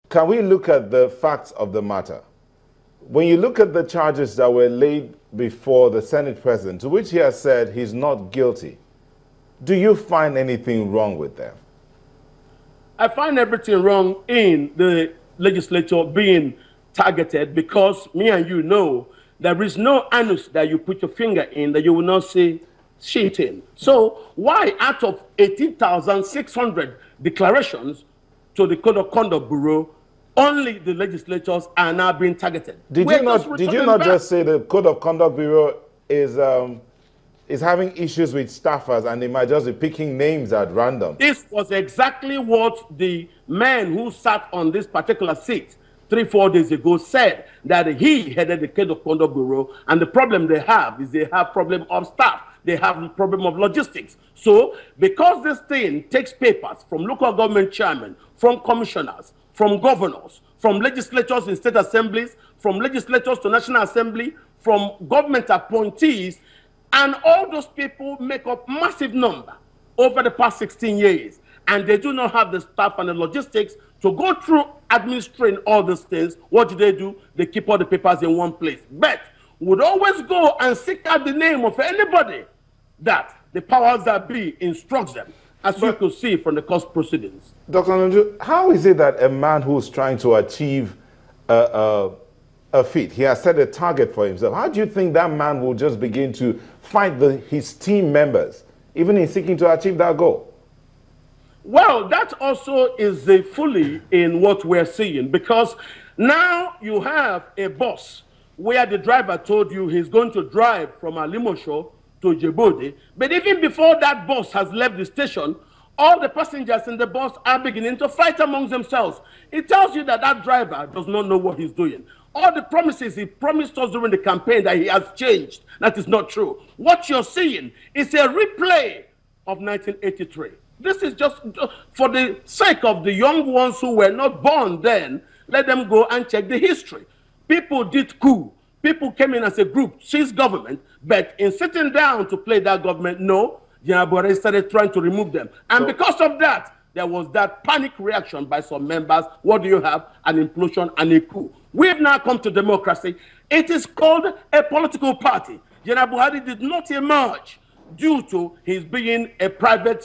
can we look at the facts of the matter? When you look at the charges that were laid before the Senate President, to which he has said he's not guilty, do you find anything wrong with them? I find everything wrong in the legislature being targeted, because me and you know there is no anus that you put your finger in that you will not see shit in. So why out of 18,600 declarations to the Code of Conduct Bureau, only the legislatures are now being targeted? Did you not just say the Code of Conduct Bureau is having issues with staffers and they might just be picking names at random? This was exactly what the man who sat on this particular seat 3-4 days ago said, that he headed the Code of Conduct Bureau, and the problem they have is they have problem of staff. They have the problem of logistics. So because this thing takes papers from local government chairmen, from commissioners, from governors, from legislators in state assemblies, from legislators to National Assembly, from government appointees, and all those people make up massive number over the past 16 years. And they do not have the staff and the logistics to go through administering all these things. What do? They keep all the papers in one place. But would always go and seek out the name of anybody that the powers that be instructs them, as you could see from the court proceedings. Dr. Ononuju, how is it that a man who's trying to achieve a feat, he has set a target for himself, how do you think that man will just begin to fight his team members, even in seeking to achieve that goal? Well, that also is fully in what we're seeing, because now you have a bus where the driver told you he's going to drive from Alimosho to Djibouti, but even before that bus has left the station, all the passengers in the bus are beginning to fight amongst themselves. It tells you that that driver does not know what he's doing. All the promises he promised us during the campaign that he has changed, that is not true. What you're seeing is a replay of 1983. This is just for the sake of the young ones who were not born then. Let them go and check the history. People did coup. People came in as a group, seized government, but in sitting down to play that government, no, General Buhari started trying to remove them. And because of that, there was that panic reaction by some members. What do you have? An implosion and a coup. We have now come to democracy. It is called a political party. General Buhari did not emerge due to his being a private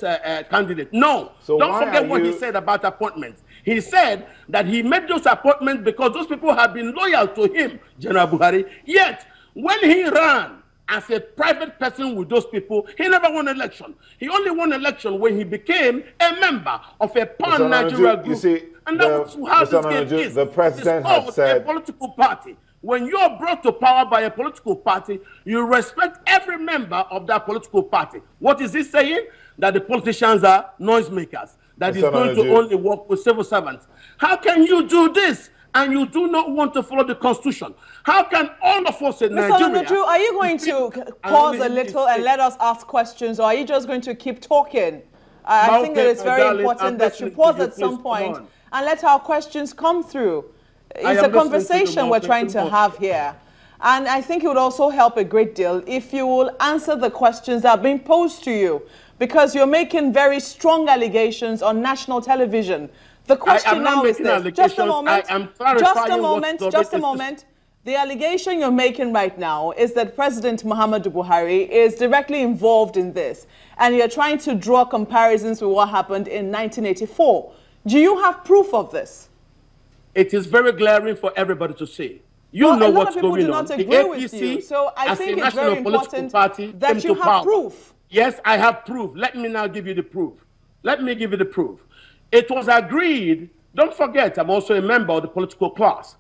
candidate. No. So don't forget what he said about appointments. He said that he made those appointments because those people have been loyal to him, General Buhari. Yet, when he ran as a private person with those people, he never won an election. He only won an election when he became a member of a pan-Nigeria group. You see, and that's how this game is. The president had said a political party. When you're brought to power by a political party, you respect every member of that political party. What is he saying? That the politicians are noisemakers. That he's going to only work with civil servants. How can you do this and you do not want to follow the Constitution? How can all of us in Nigeria... Mr. Ononuju, are you going to pause a little and let us ask questions, or are you just going to keep talking? I think that it's very important that you pause at some point and let our questions come through. It's a conversation we're trying to have here. And I think it would also help a great deal if you will answer the questions that are being posed to you, because you're making very strong allegations on national television. The question now is this. Just a moment. Just a moment. The allegation you're making right now is that President Muhammadu Buhari is directly involved in this, and you're trying to draw comparisons with what happened in 1984. Do you have proof of this? It is very glaring for everybody to see. You know what's going on. The APC, so I think it's very important that you have proof. Yes, I have proof. Let me now give you the proof. Let me give you the proof. It was agreed. Don't forget, I'm also a member of the political class.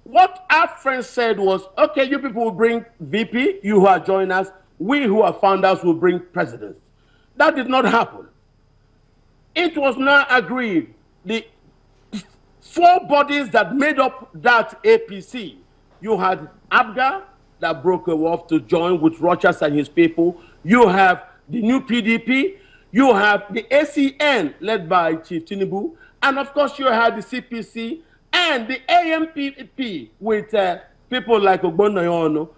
What our friends said was, okay, you people will bring VP, you who are joining us, we who are founders will bring presidents. That did not happen. It was now agreed. The four bodies that made up that APC, you had ABGA that broke off to join with Rochas and his people. You have the new PDP. You have the ACN led by Chief Tinubu. And of course, you had the CPC and the AMPP with people like Ogbonoyono.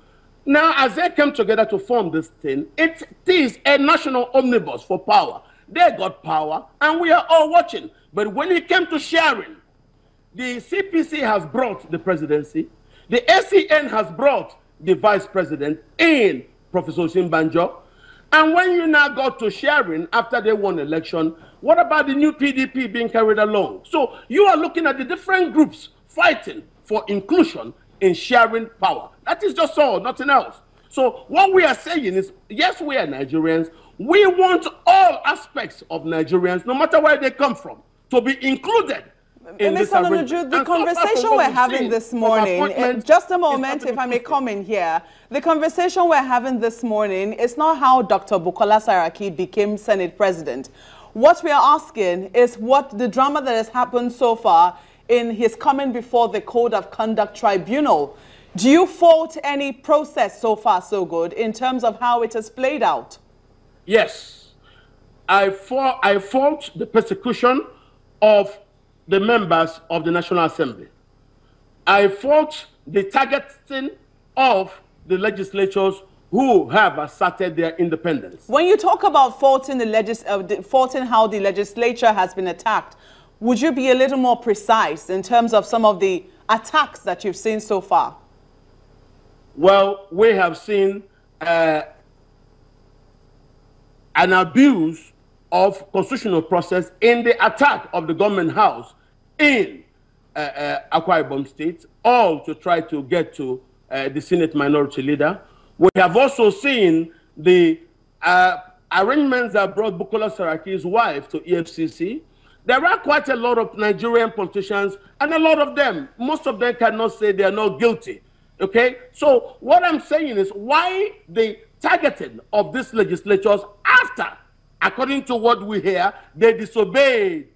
Now, as they came together to form this thing, it is a national omnibus for power. They got power, and we are all watching. But when it came to sharing, the CPC has brought the presidency. The ACN has brought the vice president in, Professor Simbanjo. And when you now got to sharing after they won election, what about the new PDP being carried along? So you are looking at the different groups fighting for inclusion in sharing power. That is just all, nothing else. So what we are saying is, yes, we are Nigerians. We want all aspects of Nigerians, no matter where they come from, to be included. Ms. Ononuju, the conversation we're having this morning, just a moment, if I may come in here. The conversation we're having this morning is not how Dr. Bukola Saraki became Senate President. What we are asking is what the drama that has happened so far in his coming before the Code of Conduct Tribunal. Do you fault any process so far so good in terms of how it has played out? Yes. I fault the persecution of the members of the National Assembly. I fault the targeting of the legislators who have asserted their independence. When you talk about faulting faulting how the legislature has been attacked, would you be a little more precise in terms of some of the attacks that you've seen so far? Well, we have seen an abuse of constitutional process in the attack of the government house in Akwa Ibom State, all to try to get to the Senate Minority Leader. We have also seen the arrangements that brought Bukola Saraki's wife to EFCC. There are quite a lot of Nigerian politicians, and a lot of them, most of them cannot say they are not guilty. Okay? So what I'm saying is, why the targeting of these legislatures after, according to what we hear, they disobeyed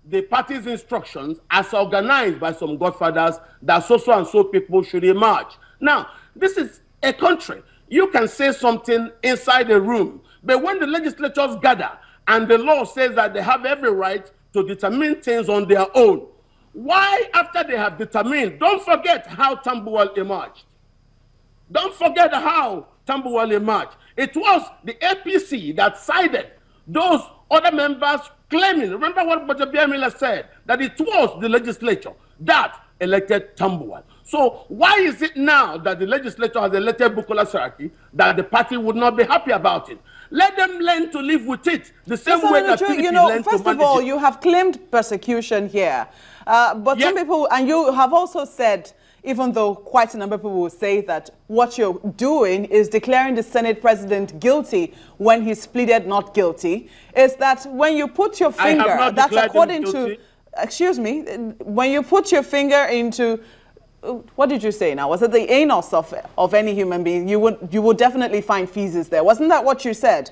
the party's instructions as organized by some godfathers that so and so people should emerge. Now, this is a country. You can say something inside a room, but when the legislatures gather and the law says that they have every right to determine things on their own, why, after they have determined, don't forget how Tambuwal emerged. Don't forget how Tambuwal emerged. It was the APC that sided those other members claiming, remember what Bajabia Miller said, that it was the legislature that elected Tambuwal. So why is it now that the legislature has elected Bukola Saraki that the party would not be happy about it? Let them learn to live with it the same way that PDP learned to manage it. First of all, you have claimed persecution here. But yes, some people, and you have also said, even though quite a number of people will say that what you're doing is declaring the Senate president guilty when he's pleaded not guilty, is that when you put your finger, that's according to, excuse me, when you put your finger into, what did you say now? Was it the anus of any human being? You would definitely find feces there. Wasn't that what you said?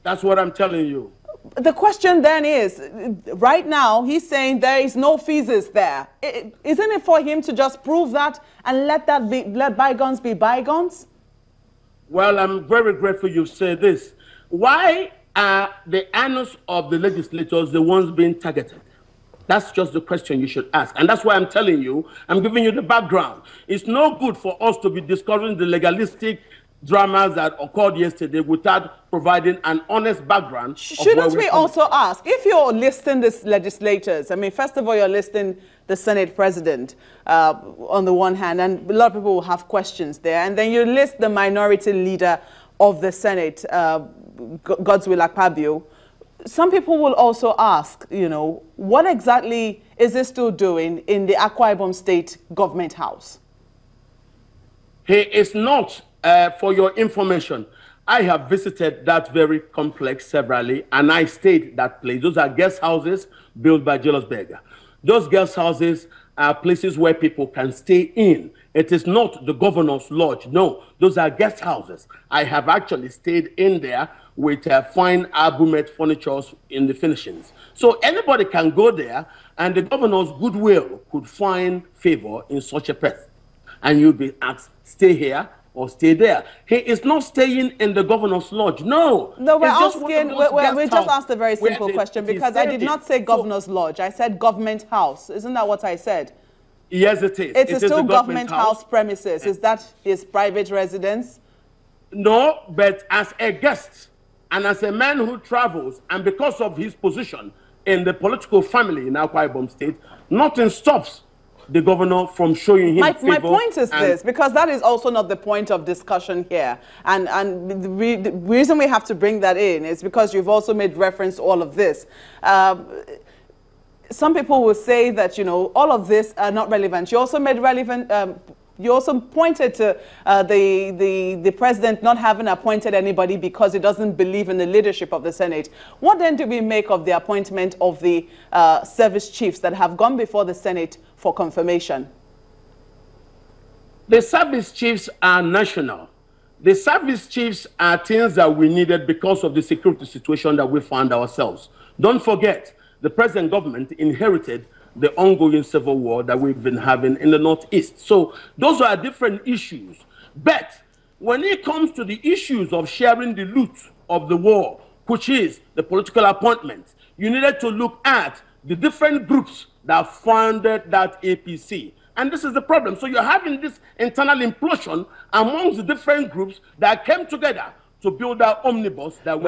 That's what I'm telling you. The question then is, right now, he's saying there is no feces there. Isn't it for him to just prove that and let bygones be bygones? Well, I'm very grateful you say this. Why are the anus of the legislators the ones being targeted? That's just the question you should ask. And that's why I'm telling you, I'm giving you the background. It's no good for us to be discovering the legalistic dramas that occurred yesterday without providing an honest background. Shouldn't we also ask, if you're listing these legislators, I mean, first of all, you're listing the Senate president on the one hand, and a lot of people will have questions there, and then you list the minority leader of the Senate, Godswill Akpabio. Some people will also ask, you know, what exactly is he still doing in the Akwa Ibom State government house? He is not. For your information, I have visited that very complex severally, and I stayed that place. Those are guest houses built by Julius Berger. Those guest houses are places where people can stay in. It is not the governor's lodge. No, those are guest houses. I have actually stayed in there with fine Abumet furniture in the finishings. So anybody can go there, and the governor's goodwill could find favor in such a place. And you'll be asked, stay here or stay there. He is not staying in the governor's lodge. No. No, we just asked a very simple question, because I did not say governor's lodge. I said government house. Isn't that what I said? Yes, it is. It is still government house premises. Is that his private residence? No, but as a guest and as a man who travels, and because of his position in the political family in Akwa Ibom State, nothing stops the governor from showing him my favor. point is this, because that is also not the point of discussion here. And the reason we have to bring that in is because you've also made reference to all of this. Some people will say that, you know, all of this are not relevant. You also made relevant, you also pointed to the president not having appointed anybody because he doesn't believe in the leadership of the Senate. What then do we make of the appointment of the service chiefs that have gone before the Senate for confirmation? The service chiefs are national. The service chiefs are things that we needed because of the security situation that we found ourselves. Don't forget, the present government inherited the ongoing civil war that we've been having in the Northeast. So those are different issues. But when it comes to the issues of sharing the loot of the war, which is the political appointment, you needed to look at the different groups that funded that APC. And this is the problem. So you're having this internal implosion amongst the different groups that came together to build that omnibus that